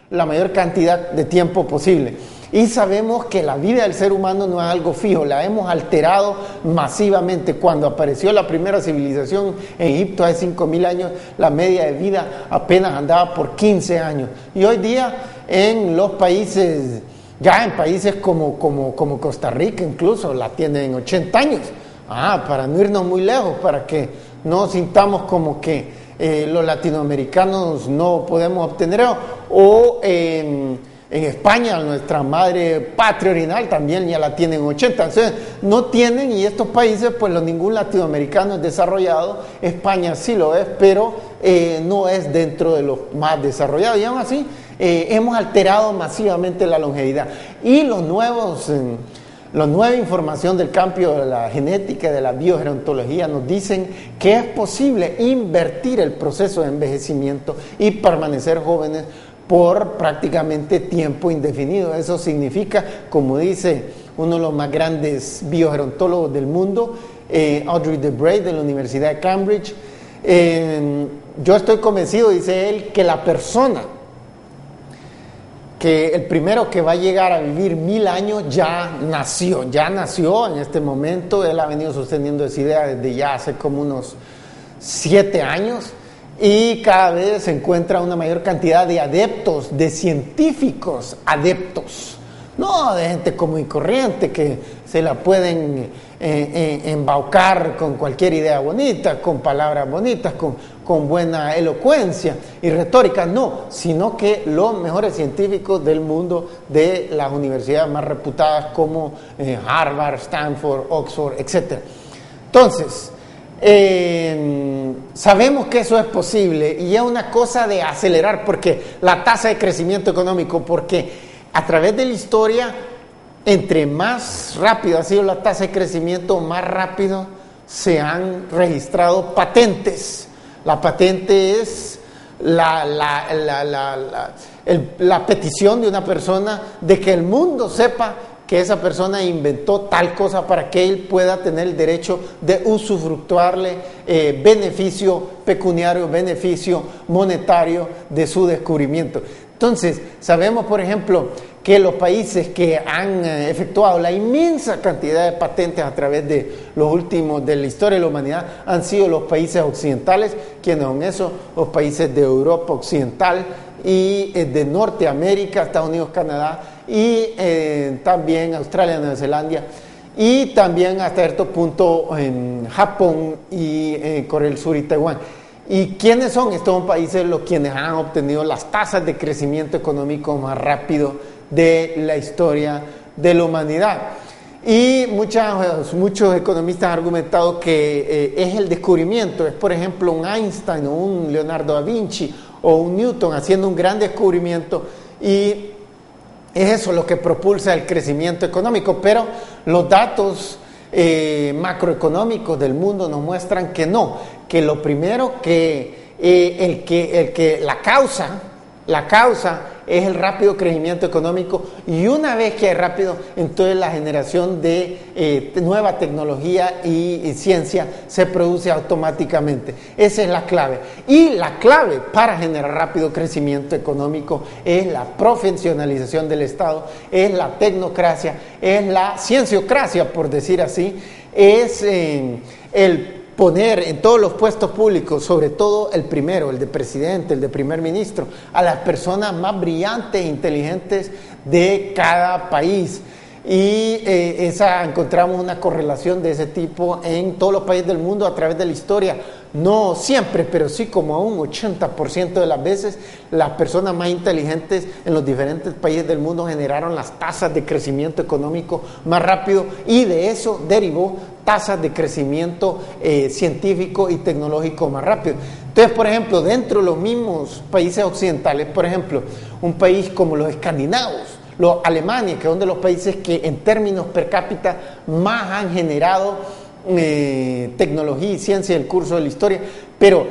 la mayor cantidad de tiempo posible. Y sabemos que la vida del ser humano no es algo fijo, la hemos alterado masivamente. Cuando apareció la primera civilización en Egipto hace 5.000 años, la media de vida apenas andaba por 15 años. Y hoy día en los países, ya en países como Costa Rica incluso, la tienen en 80 años. Para no irnos muy lejos, para que no sintamos como que los latinoamericanos no podemos obtener, o en España, nuestra madre patria original también ya la tienen 80, entonces no tienen, y estos países pues ningún latinoamericano es desarrollado. España sí lo es, pero no es dentro de los más desarrollados, y aún así hemos alterado masivamente la longevidad. Y la nueva información del campo de la genética y de la biogerontología nos dicen que es posible invertir el proceso de envejecimiento y permanecer jóvenes por prácticamente tiempo indefinido. Eso significa, como dice uno de los más grandes biogerontólogos del mundo, Audrey DeBray de la Universidad de Cambridge, yo estoy convencido, dice él, que la persona, que el primero que va a llegar a vivir 1000 años ya nació en este momento. Él ha venido sosteniendo esa idea desde ya hace como unos 7 años, y cada vez se encuentra una mayor cantidad de adeptos, de científicos adeptos, no de gente común y corriente que se la pueden embaucar con cualquier idea bonita, con palabras bonitas, con buena elocuencia y retórica, no, sino que los mejores científicos del mundo, de las universidades más reputadas como Harvard, Stanford, Oxford, etc. Entonces, sabemos que eso es posible, y es una cosa de acelerar, porque la tasa de crecimiento económico, porque a través de la historia, entre más rápido ha sido la tasa de crecimiento, más rápido se han registrado patentes. La patente es la petición de una persona de que el mundo sepa que esa persona inventó tal cosa para que él pueda tener el derecho de usufructuarle beneficio pecuniario, beneficio monetario de su descubrimiento. Entonces, sabemos, por ejemplo, que los países que han efectuado la inmensa cantidad de patentes a través de los últimos, de la historia de la humanidad, han sido los países occidentales. ¿Quiénes son esos? Los países de Europa Occidental y de Norteamérica, Estados Unidos, Canadá, y también Australia, Nueva Zelanda, y también hasta cierto punto en Japón y Corea del Sur y Taiwán. ¿Y quiénes son? Estos son países los quienes han obtenido las tasas de crecimiento económico más rápido de la historia de la humanidad. Y muchos economistas han argumentado que es el descubrimiento, es por ejemplo un Einstein o un Leonardo da Vinci o un Newton haciendo un gran descubrimiento, y es eso lo que propulsa el crecimiento económico. Pero los datos macroeconómicos del mundo nos muestran que no, que lo primero la causa es el rápido crecimiento económico, y una vez que hay rápido, entonces la generación de nueva tecnología y ciencia se produce automáticamente. Esa es la clave. Y la clave para generar rápido crecimiento económico es la profesionalización del Estado, es la tecnocracia, es la cienciocracia, por decir así, es el poner en todos los puestos públicos, sobre todo el primero, el de presidente, el de primer ministro, a las personas más brillantes e inteligentes de cada país. Y encontramos una correlación de ese tipo en todos los países del mundo a través de la historia. No siempre, pero sí como a un 80% de las veces, las personas más inteligentes en los diferentes países del mundo generaron las tasas de crecimiento económico más rápido, y de eso derivó tasas de crecimiento científico y tecnológico más rápido. Entonces, por ejemplo, dentro de los mismos países occidentales, por ejemplo, un país como los escandinavos, Alemania, que es uno de los países que en términos per cápita más han generado tecnología y ciencia en el curso de la historia, pero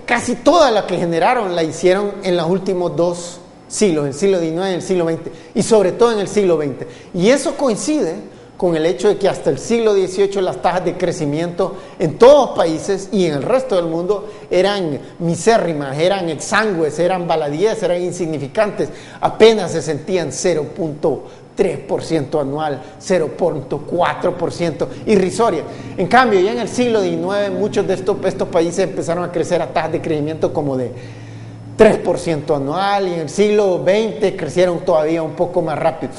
casi toda la que generaron la hicieron en los últimos 2 siglos, el siglo XIX y el siglo XX, y sobre todo en el siglo XX. Y eso coincide con el hecho de que hasta el siglo XVIII las tasas de crecimiento en todos los países y en el resto del mundo eran misérrimas, eran exangües, eran baladíes, eran insignificantes, apenas se sentían 0.3% anual, 0.4%, irrisoria. En cambio, ya en el siglo XIX muchos de estos países empezaron a crecer a tasas de crecimiento como de 3% anual, y en el siglo XX crecieron todavía un poco más rápido.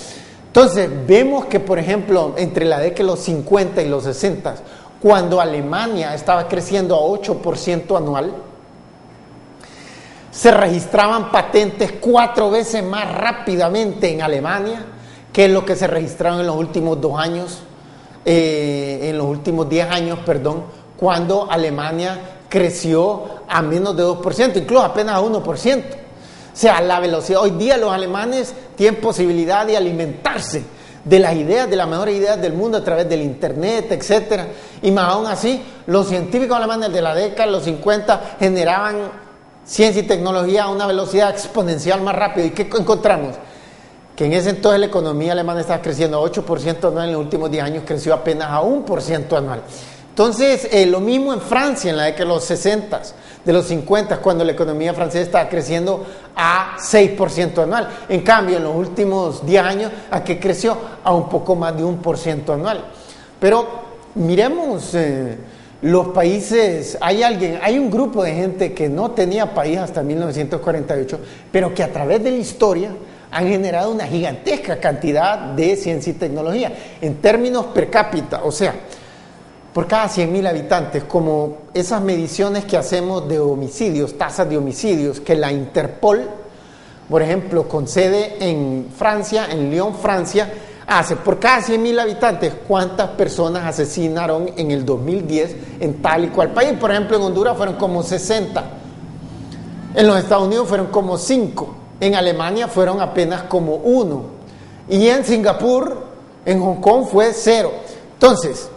Entonces, vemos que, por ejemplo, entre la década de los 50 y los 60, cuando Alemania estaba creciendo a 8% anual, se registraban patentes 4 veces más rápidamente en Alemania que lo que se registraron en los últimos 2 años, en los últimos 10 años, perdón, cuando Alemania creció a menos de 2%, incluso apenas a 1%. O sea, la velocidad. Hoy día los alemanes tienen posibilidad de alimentarse de las ideas, de las mejores ideas del mundo a través del internet, etcétera. Y más aún así, los científicos alemanes de la década de los 50 generaban ciencia y tecnología a una velocidad exponencial más rápida. ¿Y qué encontramos? Que en ese entonces la economía alemana estaba creciendo a 8% anual, en los últimos 10 años creció apenas a 1% anual. Entonces, lo mismo en Francia en la década de los 60, de los 50, cuando la economía francesa estaba creciendo a 6% anual. En cambio, en los últimos 10 años, ¿a qué creció? A un poco más de 1% anual. Pero miremos los países. Hay un grupo de gente que no tenía país hasta 1948, pero que a través de la historia han generado una gigantesca cantidad de ciencia y tecnología. En términos per cápita, o sea, por cada 100.000 habitantes, como esas mediciones que hacemos de homicidios, tasas de homicidios, que la Interpol, por ejemplo, con sede en Francia, en Lyon, Francia, hace por cada 100.000 habitantes cuántas personas asesinaron en el 2010 en tal y cual país. Por ejemplo, en Honduras fueron como 60, en los Estados Unidos fueron como 5, en Alemania fueron apenas como 1, y en Singapur, en Hong Kong fue 0. Entonces,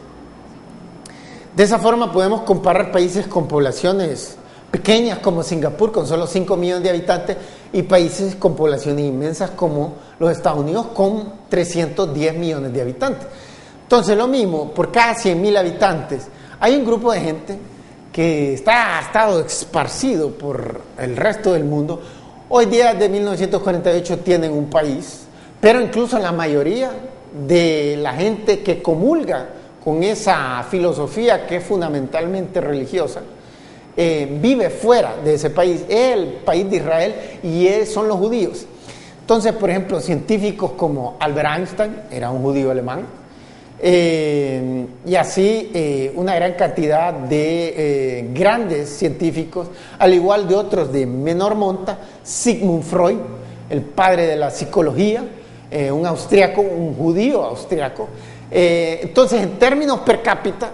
de esa forma podemos comparar países con poblaciones pequeñas como Singapur, con solo 5 millones de habitantes, y países con poblaciones inmensas como los Estados Unidos, con 310 millones de habitantes. Entonces, lo mismo, por cada 100.000 habitantes, hay un grupo de gente que ha estado esparcido por el resto del mundo. Hoy día, desde 1948, tienen un país, pero incluso la mayoría de la gente que comulga con esa filosofía que es fundamentalmente religiosa, vive fuera de ese país, es el país de Israel, y son los judíos. Entonces, por ejemplo, científicos como Albert Einstein, era un judío alemán, y así una gran cantidad de grandes científicos, al igual de otros de menor monta, Sigmund Freud, el padre de la psicología, un austriaco, un judío austriaco. Entonces, en términos per cápita,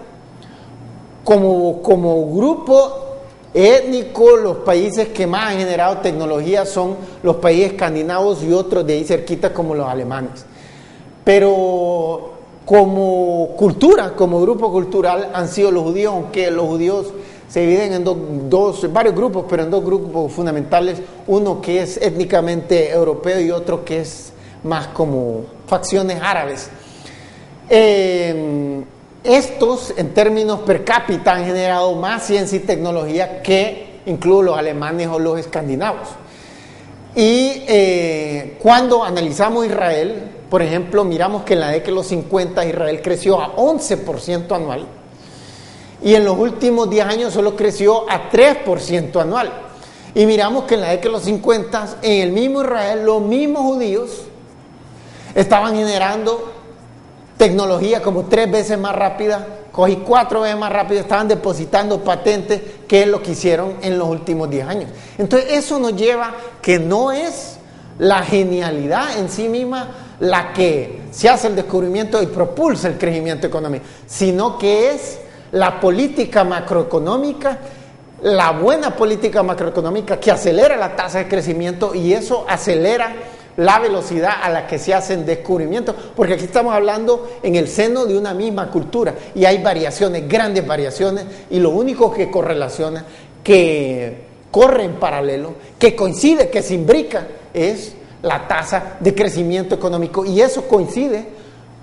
como grupo étnico, los países que más han generado tecnología son los países escandinavos y otros de ahí cerquita como los alemanes. Pero como cultura, como grupo cultural, han sido los judíos, aunque los judíos se dividen en varios grupos, pero en 2 grupos fundamentales, uno que es étnicamente europeo y otro que es más como facciones árabes. Estos, en términos per cápita, han generado más ciencia y tecnología que incluso los alemanes o los escandinavos. Y cuando analizamos Israel, por ejemplo, miramos que en la década de los 50 Israel creció a 11% anual, y en los últimos 10 años solo creció a 3% anual. Y miramos que en la década de los 50, en el mismo Israel, los mismos judíos estaban generando tecnología como 3 veces más rápida, 4 veces más rápida, estaban depositando patentes, que es lo que hicieron en los últimos 10 años. Entonces, eso nos lleva que no es la genialidad en sí misma la que se hace el descubrimiento y propulsa el crecimiento económico, sino que es la política macroeconómica, la buena política macroeconómica que acelera la tasa de crecimiento, y eso acelera la velocidad a la que se hacen descubrimientos, porque aquí estamos hablando en el seno de una misma cultura y hay variaciones, grandes variaciones, y lo único que correlaciona, que corre en paralelo, que coincide, que se imbrica, es la tasa de crecimiento económico, y eso coincide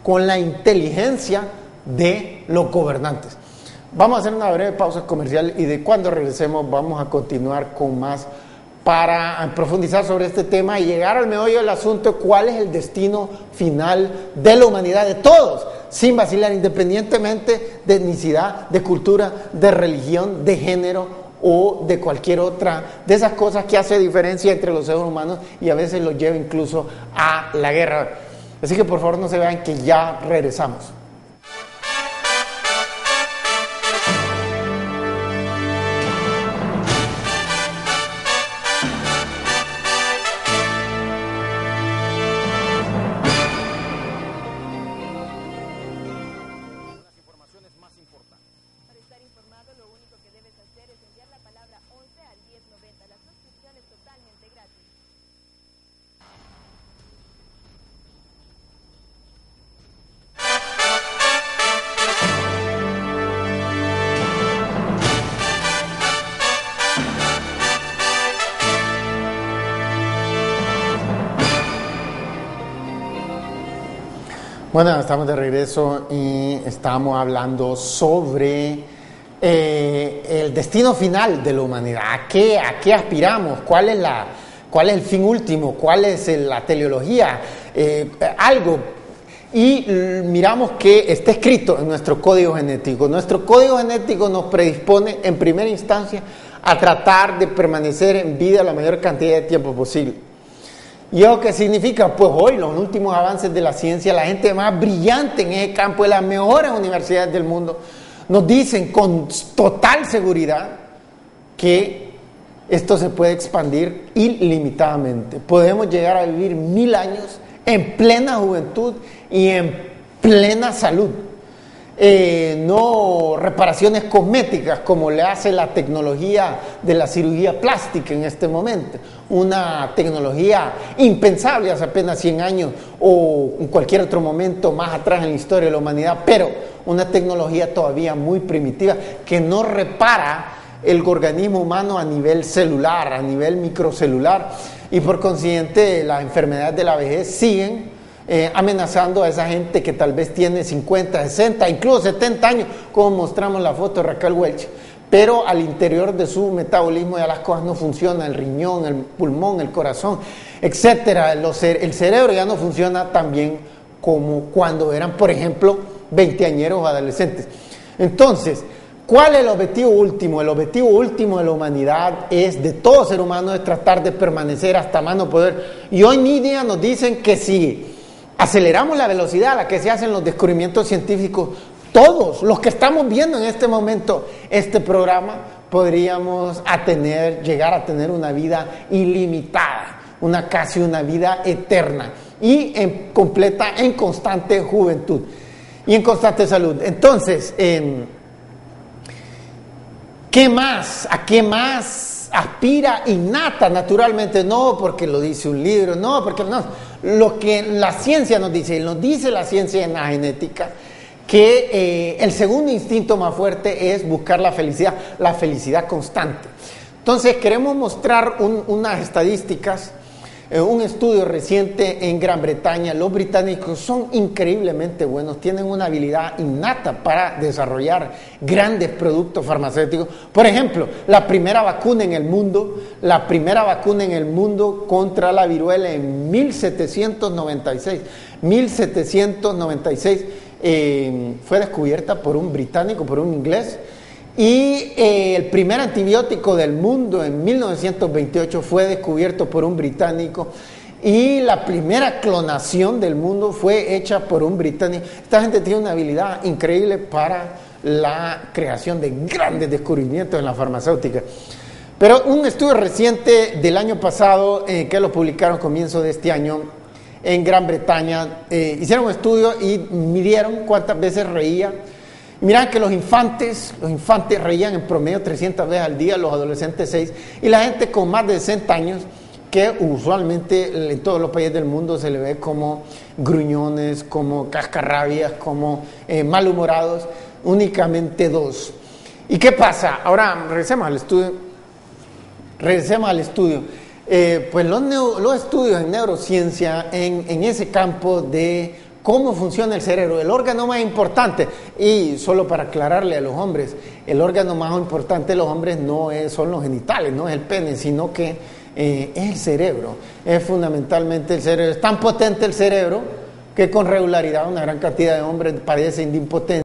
con la inteligencia de los gobernantes. Vamos a hacer una breve pausa comercial y de cuando regresemos vamos a continuar con más para profundizar sobre este tema y llegar al meollo del asunto, cuál es el destino final de la humanidad, de todos, sin vacilar, independientemente de etnicidad, de cultura, de religión, de género o de cualquier otra de esas cosas que hace diferencia entre los seres humanos y a veces los lleva incluso a la guerra. Así que por favor no se vean, que ya regresamos. Bueno, estamos de regreso y estamos hablando sobre el destino final de la humanidad. ¿A qué aspiramos? ¿Cuál es el fin último? ¿Cuál es la teleología? Algo. Y miramos que está escrito en nuestro código genético. Nuestro código genético nos predispone en primera instancia a tratar de permanecer en vida la mayor cantidad de tiempo posible. ¿Y eso qué significa? Pues hoy los últimos avances de la ciencia, la gente más brillante en ese campo de las mejores universidades del mundo, nos dicen con total seguridad que esto se puede expandir ilimitadamente. Podemos llegar a vivir 1000 años en plena juventud y en plena salud. No reparaciones cosméticas como le hace la tecnología de la cirugía plástica en este momento, una tecnología impensable hace apenas 100 años o en cualquier otro momento más atrás en la historia de la humanidad, pero una tecnología todavía muy primitiva que no repara el organismo humano a nivel celular, a nivel microcelular, y por consiguiente las enfermedades de la vejez siguen amenazando a esa gente que tal vez tiene 50, 60, incluso 70 años, como mostramos la foto de Raquel Welch, pero al interior de su metabolismo ya las cosas no funcionan, el riñón, el pulmón, el corazón, etcétera, el cerebro ya no funciona tan bien como cuando eran, por ejemplo, veinteañeros o adolescentes. Entonces, ¿cuál es el objetivo último? El objetivo último de la humanidad es, de todo ser humano, es tratar de permanecer hasta más no poder. Y hoy en día nos dicen que si aceleramos la velocidad a la que se hacen los descubrimientos científicos, todos los que estamos viendo en este momento este programa, podríamos llegar a tener una vida ilimitada, casi una vida eterna y en constante juventud y en constante salud. Entonces, ¿qué más? ¿A qué más aspira innata? Naturalmente no, porque lo dice un libro, no, porque no. Lo que la ciencia nos dice la ciencia en la genética, que el segundo instinto más fuerte es buscar la felicidad constante. Entonces queremos mostrar unas estadísticas, un estudio reciente en Gran Bretaña. Los británicos son increíblemente buenos, tienen una habilidad innata para desarrollar grandes productos farmacéuticos. Por ejemplo, la primera vacuna en el mundo contra la viruela en 1796 fue descubierta por un británico, por un inglés. Y el primer antibiótico del mundo en 1928 fue descubierto por un británico, y la primera clonación del mundo fue hecha por un británico. Esta gente tiene una habilidad increíble para la creación de grandes descubrimientos en la farmacéutica. Pero un estudio reciente del año pasado, que lo publicaron a comienzo de este año en Gran Bretaña, hicieron un estudio y midieron cuántas veces reía. Mirá que los infantes reían en promedio 300 veces al día, los adolescentes 6, y la gente con más de 60 años, que usualmente en todos los países del mundo se le ve como gruñones, como cascarrabias, como malhumorados, únicamente 2. ¿Y qué pasa? Ahora regresemos al estudio. Pues los estudios en neurociencia, en ese campo de ¿Cómo funciona el cerebro? El órgano más importante, y solo para aclararle a los hombres, el órgano más importante de los hombres no son los genitales, no es el pene, sino que es el cerebro. Es fundamentalmente el cerebro. Es tan potente el cerebro que con regularidad una gran cantidad de hombres padecen de impotencia.